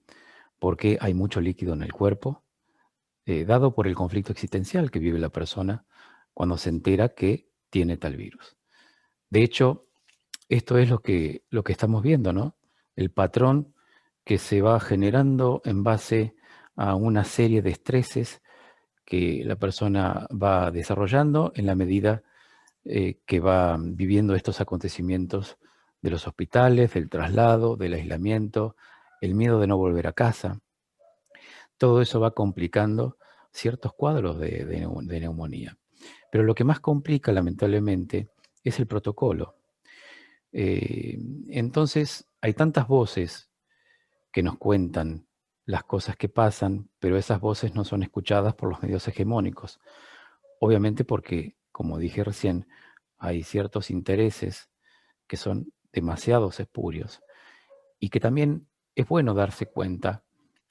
porque hay mucho líquido en el cuerpo, dado por el conflicto existencial que vive la persona cuando se entera que tiene tal virus. De hecho, esto es lo que estamos viendo, ¿no? El patrón que se va generando en base a una serie de estreses que la persona va desarrollando en la medida que va viviendo estos acontecimientos de los hospitales, del traslado, del aislamiento, el miedo de no volver a casa. Todo eso va complicando ciertos cuadros de neumonía. Pero lo que más complica, lamentablemente, es el protocolo. Entonces, hay tantas voces que nos cuentan las cosas que pasan, pero esas voces no son escuchadas por los medios hegemónicos. Obviamente porque, como dije recién, hay ciertos intereses que son demasiado espurios y que también es bueno darse cuenta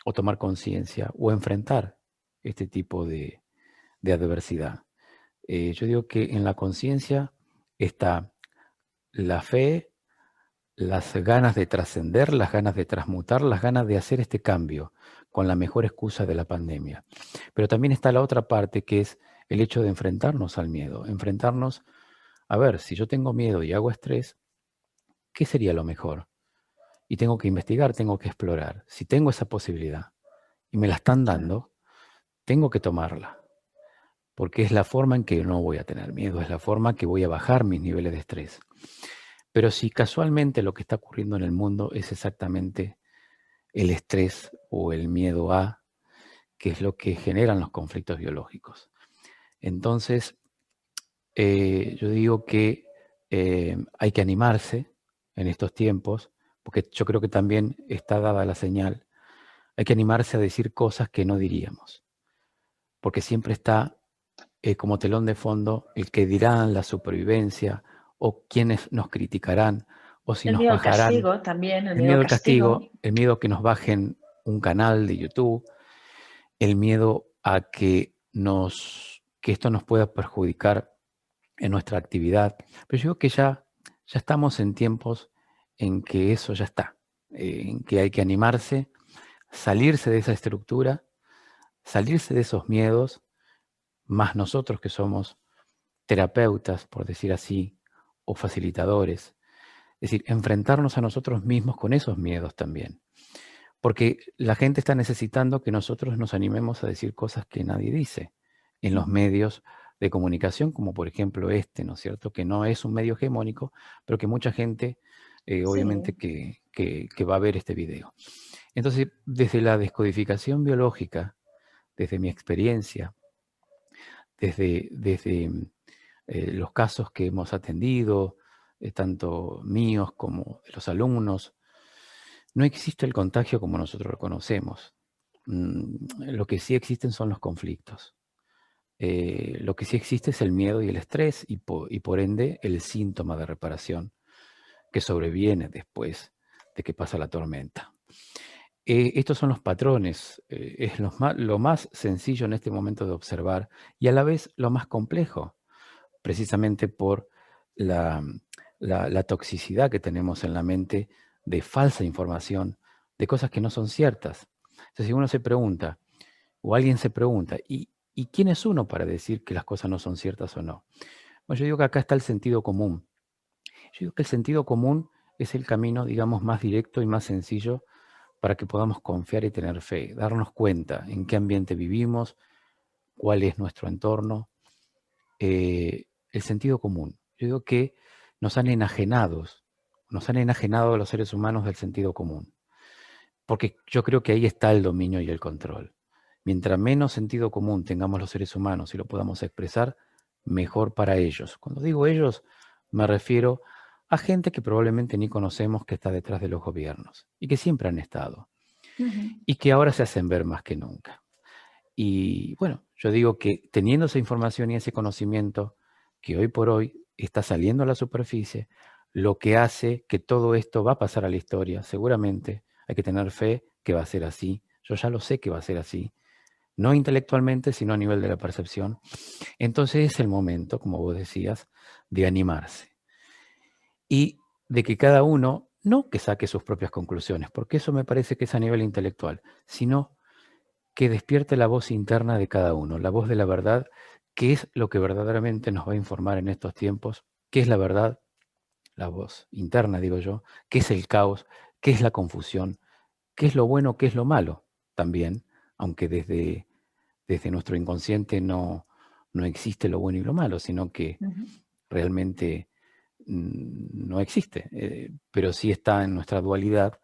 o tomar conciencia o enfrentar este tipo de adversidad. Yo digo que en la conciencia está la fe, las ganas de trascender, las ganas de transmutar, las ganas de hacer este cambio con la mejor excusa de la pandemia. Pero también está la otra parte que es el hecho de enfrentarnos al miedo, enfrentarnos a ver, si yo tengo miedo y hago estrés, ¿qué sería lo mejor? Y tengo que investigar, tengo que explorar. Si tengo esa posibilidad y me la están dando, tengo que tomarla, porque es la forma en que no voy a tener miedo, es la forma que voy a bajar mis niveles de estrés. Pero si casualmente lo que está ocurriendo en el mundo es exactamente el estrés o el miedo a, que es lo que generan los conflictos biológicos. Entonces, yo digo que hay que animarse en estos tiempos, porque yo creo que también está dada la señal, hay que animarse a decir cosas que no diríamos, porque siempre está como telón de fondo el que dirán, la supervivencia, o quienes nos criticarán, o si El nos miedo al bajarán. castigo también, el El miedo miedo al al castigo. castigo, el miedo a que nos bajen un canal de YouTube, el miedo a que esto nos pueda perjudicar en nuestra actividad. Pero yo creo que ya estamos en tiempos en que eso ya está, en que hay que animarse, salirse de esa estructura, salirse de esos miedos, más nosotros que somos terapeutas, por decir así, o facilitadores. Es decir, enfrentarnos a nosotros mismos con esos miedos también. Porque la gente está necesitando que nosotros nos animemos a decir cosas que nadie dice en los medios de comunicación, como por ejemplo este, ¿no es cierto? Que no es un medio hegemónico, pero que mucha gente, obviamente, Sí, que va a ver este video. Entonces, desde la descodificación biológica, desde mi experiencia, desde los casos que hemos atendido, tanto míos como de los alumnos, no existe el contagio como nosotros lo conocemos. Lo que sí existen son los conflictos. Lo que sí existe es el miedo y el estrés y por ende el síntoma de reparación que sobreviene después de que pasa la tormenta. Estos son los patrones, es lo más sencillo en este momento de observar y a la vez lo más complejo, precisamente por la, la toxicidad que tenemos en la mente de falsa información, de cosas que no son ciertas. Entonces, si uno se pregunta, o alguien se pregunta, ¿y quién es uno para decir que las cosas no son ciertas o no? Bueno, yo digo que acá está el sentido común. Yo digo que el sentido común es el camino, digamos, más directo y más sencillo para que podamos confiar y tener fe, darnos cuenta en qué ambiente vivimos, cuál es nuestro entorno, el sentido común. Yo digo que nos han enajenado a los seres humanos del sentido común, porque yo creo que ahí está el dominio y el control. Mientras menos sentido común tengamos los seres humanos y lo podamos expresar, mejor para ellos. Cuando digo ellos, me refiero a gente que probablemente ni conocemos que está detrás de los gobiernos y que siempre han estado y que ahora se hacen ver más que nunca. Y bueno, yo digo que teniendo esa información y ese conocimiento que hoy por hoy está saliendo a la superficie, lo que hace que todo esto va a pasar a la historia, seguramente hay que tener fe que va a ser así. Yo ya lo sé que va a ser así, no intelectualmente, sino a nivel de la percepción. Entonces es el momento, como vos decías, de animarse y de que cada uno, no que saque sus propias conclusiones, porque eso me parece que es a nivel intelectual, sino que despierte la voz interna de cada uno, la voz de la verdad, que es lo que verdaderamente nos va a informar en estos tiempos, qué es la verdad, la voz interna, digo yo, qué es el caos, qué es la confusión, qué es lo bueno, qué es lo malo también, aunque desde nuestro inconsciente no existe lo bueno y lo malo, sino que realmente no existe, pero sí está en nuestra dualidad,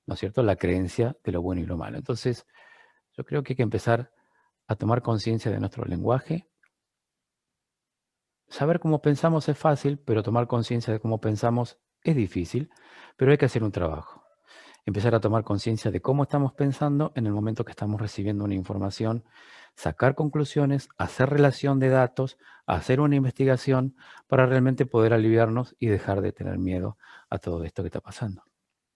¿no es cierto?, la creencia de lo bueno y lo malo. Entonces, yo creo que hay que empezar a tomar conciencia de nuestro lenguaje. Saber cómo pensamos es fácil, pero tomar conciencia de cómo pensamos es difícil, pero hay que hacer un trabajo. Empezar a tomar conciencia de cómo estamos pensando en el momento que estamos recibiendo una información, sacar conclusiones, hacer relación de datos, hacer una investigación para realmente poder aliviarnos y dejar de tener miedo a todo esto que está pasando.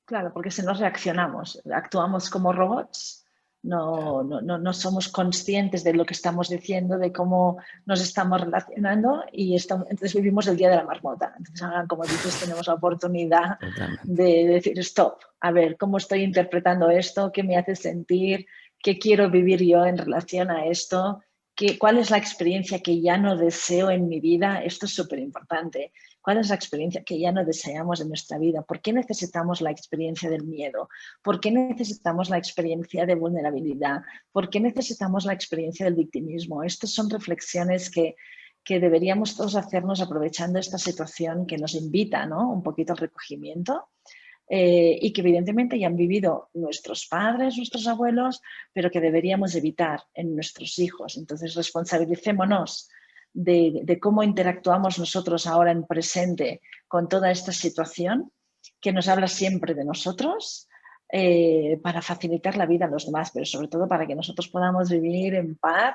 Claro, porque si no reaccionamos, actuamos como robots, no somos conscientes de lo que estamos diciendo, de cómo nos estamos relacionando y entonces vivimos el día de la marmota. Entonces, como dices, tenemos la oportunidad Totalmente. de decir, stop, a ver, ¿cómo estoy interpretando esto? ¿Qué me hace sentir? ¿Qué quiero vivir yo en relación a esto? ¿Cuál es la experiencia que ya no deseo en mi vida? Esto es súper importante. ¿Cuál es la experiencia que ya no deseamos en nuestra vida? ¿Por qué necesitamos la experiencia del miedo? ¿Por qué necesitamos la experiencia de vulnerabilidad? ¿Por qué necesitamos la experiencia del victimismo? Estas son reflexiones que deberíamos todos hacernos aprovechando esta situación que nos invita, ¿no?, un poquito al recogimiento. Y que evidentemente ya han vivido nuestros padres, nuestros abuelos, pero que deberíamos evitar en nuestros hijos. Entonces, responsabilicémonos de cómo interactuamos nosotros ahora en presente con toda esta situación que nos habla siempre de nosotros, para facilitar la vida a los demás, pero sobre todo para que nosotros podamos vivir en paz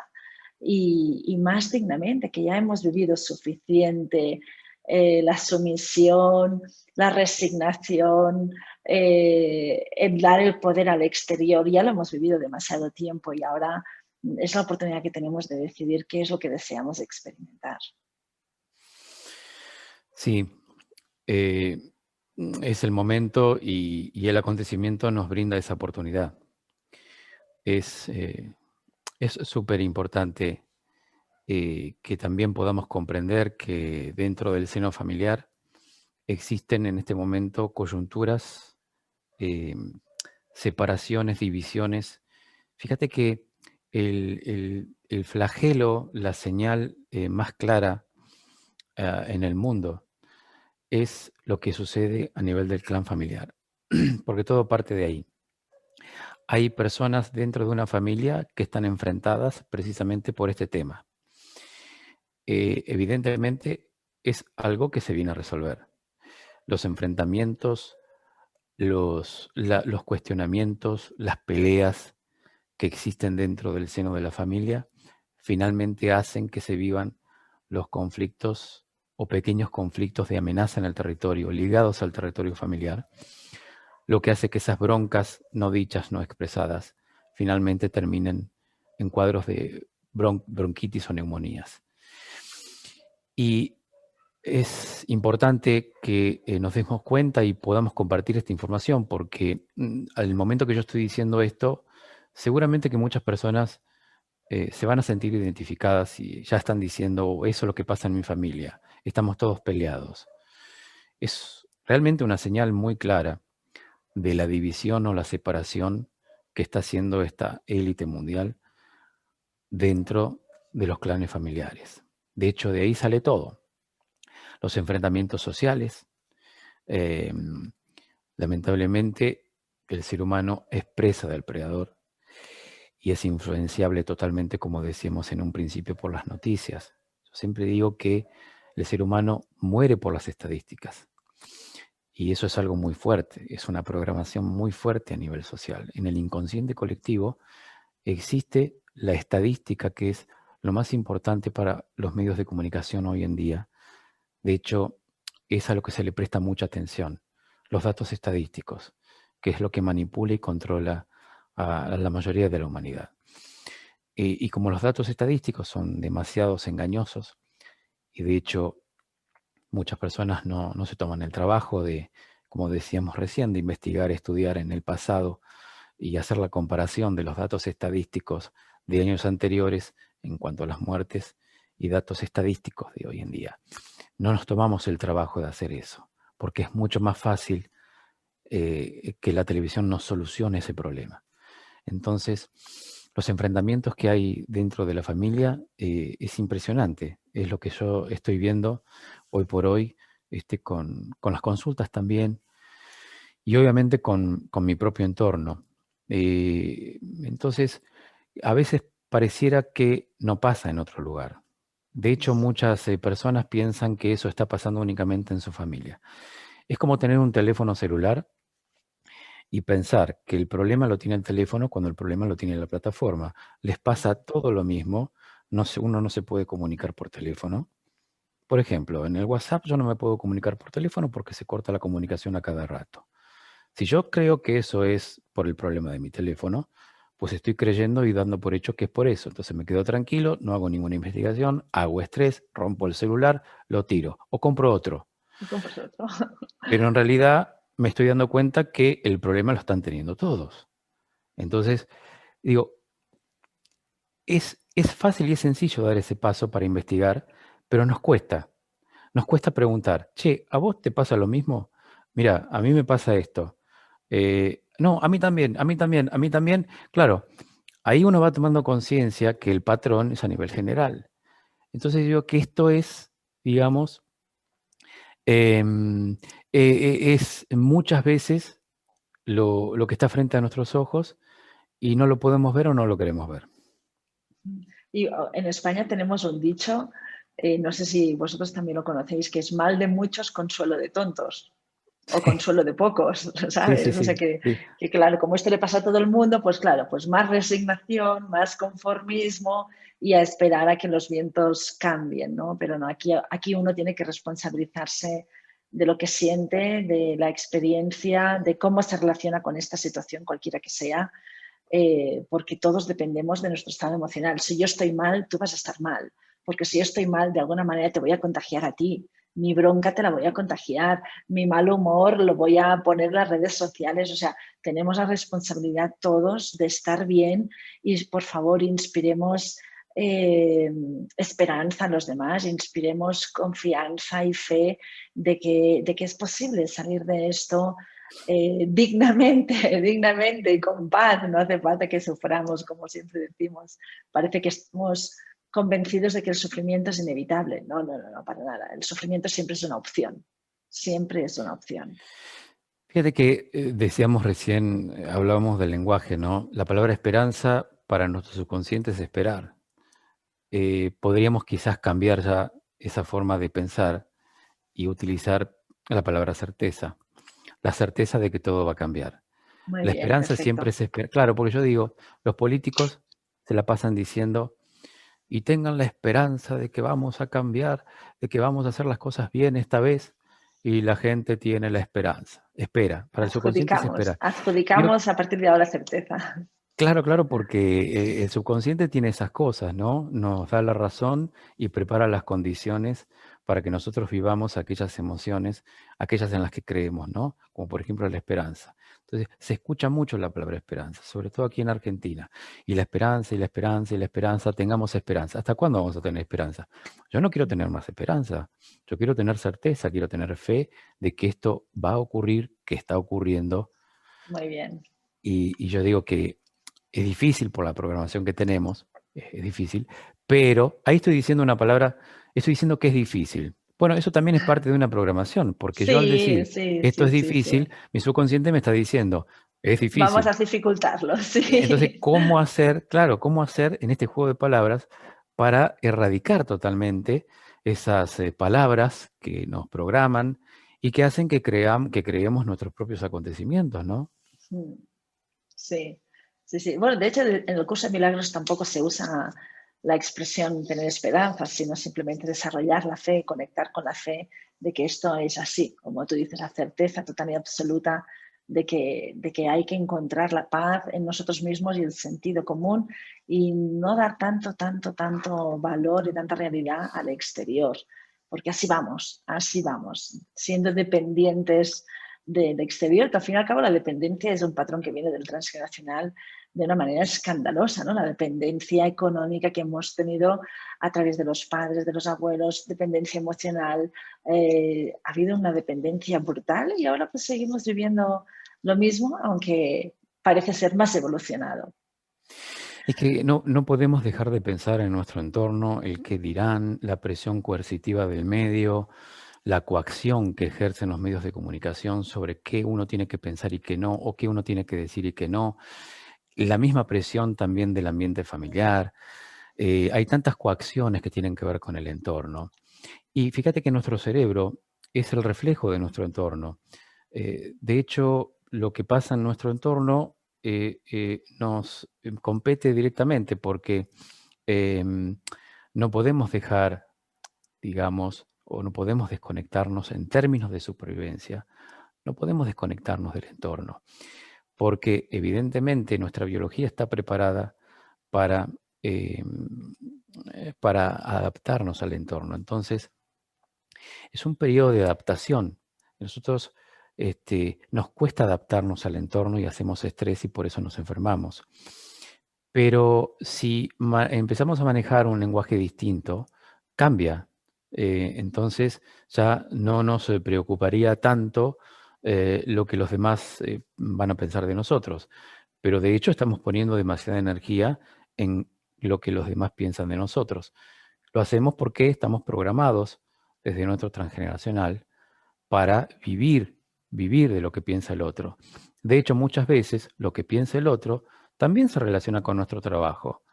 y más dignamente, que ya hemos vivido suficiente, la sumisión, la resignación, el dar el poder al exterior. Ya lo hemos vivido demasiado tiempo y ahora es la oportunidad que tenemos de decidir qué es lo que deseamos experimentar. Sí, eh, es el momento y el acontecimiento nos brinda esa oportunidad. Es súper importante que también podamos comprender que dentro del seno familiar existen en este momento coyunturas, separaciones, divisiones. Fíjate que el flagelo, la señal más clara en el mundo es lo que sucede a nivel del clan familiar, porque todo parte de ahí. Hay personas dentro de una familia que están enfrentadas precisamente por este tema. Evidentemente es algo que se viene a resolver. Los enfrentamientos, los cuestionamientos, las peleas que existen dentro del seno de la familia, finalmente hacen que se vivan los conflictos o pequeños conflictos de amenaza en el territorio, ligados al territorio familiar, lo que hace que esas broncas no dichas, no expresadas, finalmente terminen en cuadros de bronquitis o neumonías. Y es importante que nos demos cuenta y podamos compartir esta información, porque al momento que yo estoy diciendo esto, seguramente que muchas personas se van a sentir identificadas y ya están diciendo, eso es lo que pasa en mi familia, estamos todos peleados. Es realmente una señal muy clara de la división o la separación que está haciendo esta élite mundial dentro de los clanes familiares. De hecho, de ahí sale todo. Los enfrentamientos sociales. Lamentablemente, el ser humano es presa del predador y es influenciable totalmente, como decíamos en un principio, por las noticias. Yo siempre digo que el ser humano muere por las estadísticas. Y eso es algo muy fuerte, es una programación muy fuerte a nivel social. En el inconsciente colectivo existe la estadística, que es lo más importante para los medios de comunicación hoy en día. De hecho, es a lo que se le presta mucha atención, los datos estadísticos, que es lo que manipula y controla a la mayoría de la humanidad. Y como los datos estadísticos son demasiado engañosos, y de hecho muchas personas no se toman el trabajo de, como decíamos recién, de investigar, estudiar en el pasado y hacer la comparación de los datos estadísticos de años anteriores en cuanto a las muertes y datos estadísticos de hoy en día. No nos tomamos el trabajo de hacer eso, porque es mucho más fácil que la televisión nos solucione ese problema. Entonces, los enfrentamientos que hay dentro de la familia es impresionante. Es lo que yo estoy viendo hoy por hoy con las consultas también y obviamente con mi propio entorno. Entonces, a veces pareciera que no pasa en otro lugar. De hecho, muchas personas piensan que eso está pasando únicamente en su familia. Es como tener un teléfono celular y pensar que el problema lo tiene el teléfono cuando el problema lo tiene la plataforma. Les pasa todo lo mismo. Uno no se puede comunicar por teléfono. Por ejemplo, en el WhatsApp yo no me puedo comunicar por teléfono porque se corta la comunicación a cada rato. Si yo creo que eso es por el problema de mi teléfono, pues estoy creyendo y dando por hecho que es por eso. Entonces me quedo tranquilo, no hago ninguna investigación, hago estrés, rompo el celular, lo tiro o compro otro. Y compras otro. Pero en realidad me estoy dando cuenta que el problema lo están teniendo todos. Entonces, digo, es fácil y es sencillo dar ese paso para investigar, pero nos cuesta. Nos cuesta preguntar, che, ¿a vos te pasa lo mismo? Mira, a mí me pasa esto. No, a mí también, a mí también, a mí también. Claro, ahí uno va tomando conciencia que el patrón es a nivel general. Entonces digo que esto es, digamos, em, es muchas veces lo que está frente a nuestros ojos y no lo podemos ver o no lo queremos ver. Y en España tenemos un dicho, no sé si vosotros también lo conocéis, que es mal de muchos, consuelo de tontos. O consuelo de pocos, Sí, sí, ¿sabes? O sea sí, sí. que claro, como esto le pasa a todo el mundo, pues claro, pues más resignación, más conformismo y a esperar a que los vientos cambien, ¿no? Pero no, aquí uno tiene que responsabilizarse de lo que siente, de la experiencia, de cómo se relaciona con esta situación, cualquiera que sea, porque todos dependemos de nuestro estado emocional. Si yo estoy mal, tú vas a estar mal, porque si yo estoy mal, de alguna manera te voy a contagiar a ti. Mi bronca te la voy a contagiar, mi mal humor lo voy a poner en las redes sociales. O sea, tenemos la responsabilidad todos de estar bien y por favor inspiremos esperanza a los demás, inspiremos confianza y fe de que es posible salir de esto dignamente, dignamente y con paz. No hace falta que suframos, como siempre decimos. Parece que estamos convencidos de que el sufrimiento es inevitable. No, no, no, no, para nada. El sufrimiento siempre es una opción. Siempre es una opción. Fíjate que decíamos recién, hablábamos del lenguaje, ¿no? La palabra esperanza para nuestro subconsciente es esperar. Podríamos quizás cambiar ya esa forma de pensar y utilizar la palabra certeza. La certeza de que todo va a cambiar. Muy La bien, esperanza siempre perfecto. es esperar. Claro, porque yo digo, los políticos se la pasan diciendo y tengan la esperanza de que vamos a cambiar, de que vamos a hacer las cosas bien esta vez, y la gente tiene la esperanza. Espera, para el subconsciente es esperar. Yo, Adjudicamos a partir de ahora certeza. claro, claro, porque el subconsciente tiene esas cosas, ¿no? Nos da la razón y prepara las condiciones para que nosotros vivamos aquellas emociones, aquellas en las que creemos, ¿no? Como por ejemplo la esperanza. Entonces, se escucha mucho la palabra esperanza, sobre todo aquí en Argentina. Y la esperanza, y la esperanza, y la esperanza, tengamos esperanza. ¿Hasta cuándo vamos a tener esperanza? Yo no quiero tener más esperanza. Yo quiero tener certeza, quiero tener fe de que esto va a ocurrir, que está ocurriendo. Muy bien. Y yo digo que es difícil por la programación que tenemos, es difícil, pero ahí estoy diciendo una palabra, estoy diciendo que es difícil. Bueno, eso también es parte de una programación, porque yo al Sí, decir sí, esto sí, es sí, difícil, sí. mi subconsciente me está diciendo, es Vamos difícil. a dificultarlo, Entonces, sí. ¿cómo hacer, claro, cómo hacer en este juego de palabras para erradicar totalmente esas palabras que nos programan y que hacen que creemos nuestros propios acontecimientos, ¿no? Sí, sí, sí. Bueno, de hecho, en el curso de milagros tampoco se usa la expresión tener esperanza, sino simplemente desarrollar la fe, conectar con la fe de que esto es así, como tú dices, la certeza total y absoluta de que hay que encontrar la paz en nosotros mismos y el sentido común y no dar tanto valor y tanta realidad al exterior, porque así vamos, siendo dependientes del exterior, que al fin y al cabo la dependencia es un patrón que viene del transgeneracional de una manera escandalosa, ¿no? La dependencia económica que hemos tenido a través de los padres, de los abuelos, dependencia emocional. Ha habido una dependencia brutal y ahora pues seguimos viviendo lo mismo, aunque parece ser más evolucionado. Es que no podemos dejar de pensar en nuestro entorno, el qué dirán, la presión coercitiva del medio, la coacción que ejercen los medios de comunicación sobre qué uno tiene que pensar y qué no, o qué uno tiene que decir y qué no. La misma presión también del ambiente familiar. Hay tantas coacciones que tienen que ver con el entorno. Y fíjate que nuestro cerebro es el reflejo de nuestro entorno. De hecho, lo que pasa en nuestro entorno nos compete directamente porque em, no podemos dejar, digamos, o no podemos desconectarnos en términos de supervivencia, no podemos desconectarnos del entorno, porque evidentemente nuestra biología está preparada para, para adaptarnos al entorno. Entonces, es un periodo de adaptación. Nosotros nos cuesta adaptarnos al entorno y hacemos estrés y por eso nos enfermamos. Pero si empezamos a manejar un lenguaje distinto, cambia. Entonces ya no nos preocuparía tanto lo que los demás van a pensar de nosotros. Pero de hecho estamos poniendo demasiada energía en lo que los demás piensan de nosotros. Lo hacemos porque estamos programados desde nuestro transgeneracional para vivir de lo que piensa el otro. De hecho, muchas veces lo que piensa el otro también se relaciona con nuestro trabajo.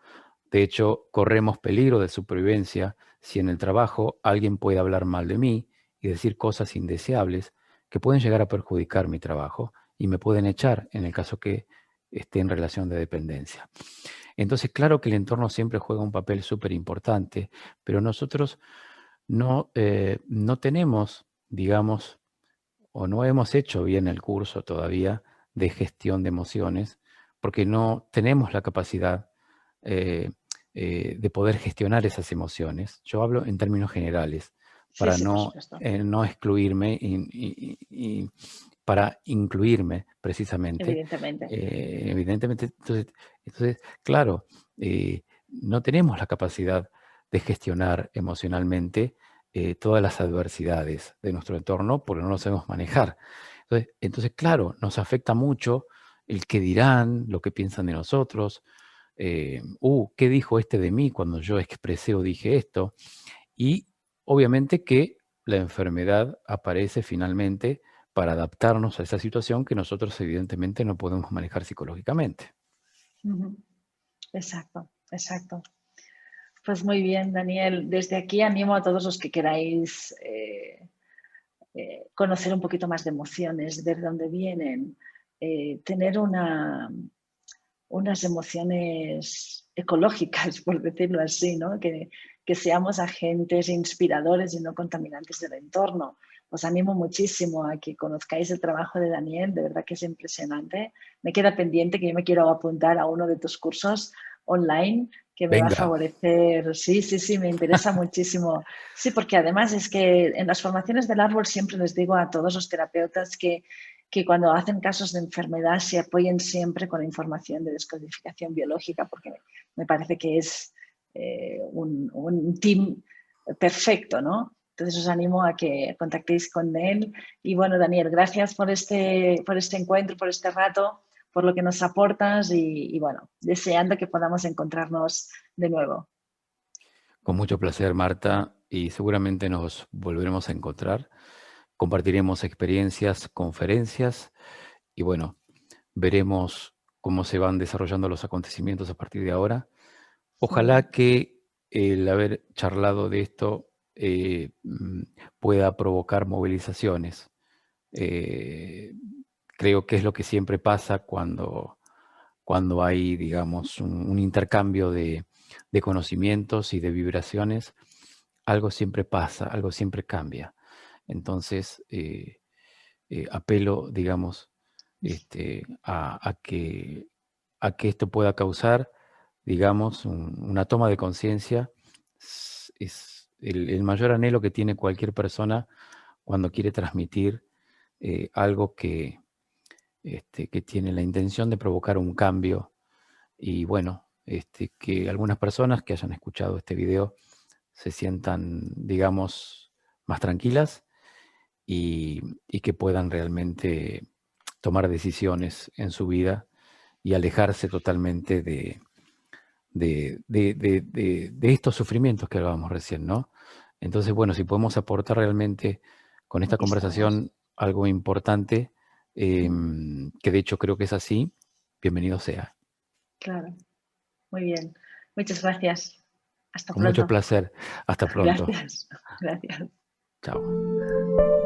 De hecho, corremos peligro de supervivencia si en el trabajo alguien puede hablar mal de mí y decir cosas indeseables que pueden llegar a perjudicar mi trabajo y me pueden echar en el caso que esté en relación de dependencia. Entonces, claro que el entorno siempre juega un papel súper importante, pero nosotros no tenemos, digamos, o no hemos hecho bien el curso todavía de gestión de emociones, porque no tenemos la capacidad eh, de poder gestionar esas emociones. Yo hablo en términos generales, Sí, para sí, por supuesto. no excluirme y para incluirme precisamente. Evidentemente. Evidentemente, entonces, claro, no tenemos la capacidad de gestionar emocionalmente todas las adversidades de nuestro entorno porque no lo sabemos manejar. Entonces, claro, nos afecta mucho el qué dirán, lo que piensan de nosotros, ¿qué dijo este de mí cuando yo expresé o dije esto? Y obviamente que la enfermedad aparece finalmente para adaptarnos a esa situación que nosotros evidentemente no podemos manejar psicológicamente. Ujú. Exacto, exacto. Pues muy bien, Daniel. Desde aquí animo a todos los que queráis conocer un poquito más de emociones, de dónde vienen, tener unas emociones ecológicas, por decirlo así, ¿no? Que seamos agentes inspiradores y no contaminantes del entorno. Os animo muchísimo a que conozcáis el trabajo de Daniel, de verdad que es impresionante. Me queda pendiente que yo me quiero apuntar a uno de tus cursos online que me va a Venga, favorecer. Sí, sí, sí, me interesa muchísimo. Sí, porque además es que en las formaciones del árbol siempre les digo a todos los terapeutas que cuando hacen casos de enfermedad se apoyen siempre con la información de descodificación biológica, porque me parece que es un team perfecto, ¿no? Entonces os animo a que contactéis con él. Y bueno, Daniel, gracias por este encuentro, por este rato, por lo que nos aportas y bueno, deseando que podamos encontrarnos de nuevo. con mucho placer, Marta, y seguramente nos volveremos a encontrar. Compartiremos experiencias, conferencias y bueno, veremos cómo se van desarrollando los acontecimientos a partir de ahora. Ojalá que el haber charlado de esto pueda provocar movilizaciones. Eh, Creo que es lo que siempre pasa cuando hay, digamos, un intercambio de conocimientos y de vibraciones. Algo siempre pasa, algo siempre cambia. Entonces, apelo, digamos, a que esto pueda causar, digamos, una toma de conciencia. Es el mayor anhelo que tiene cualquier persona cuando quiere transmitir algo que tiene la intención de provocar un cambio. Y bueno, que algunas personas que hayan escuchado este video se sientan, digamos, más tranquilas y que puedan realmente tomar decisiones en su vida y alejarse totalmente de estos sufrimientos que hablábamos recién, ¿no? Entonces, bueno, si podemos aportar realmente con esta Aquí estamos. conversación algo importante, que de hecho creo que es así, bienvenido sea. Claro, muy bien. Muchas gracias. Hasta Con mucho pronto. placer. Hasta pronto. Gracias. Gracias. Chao.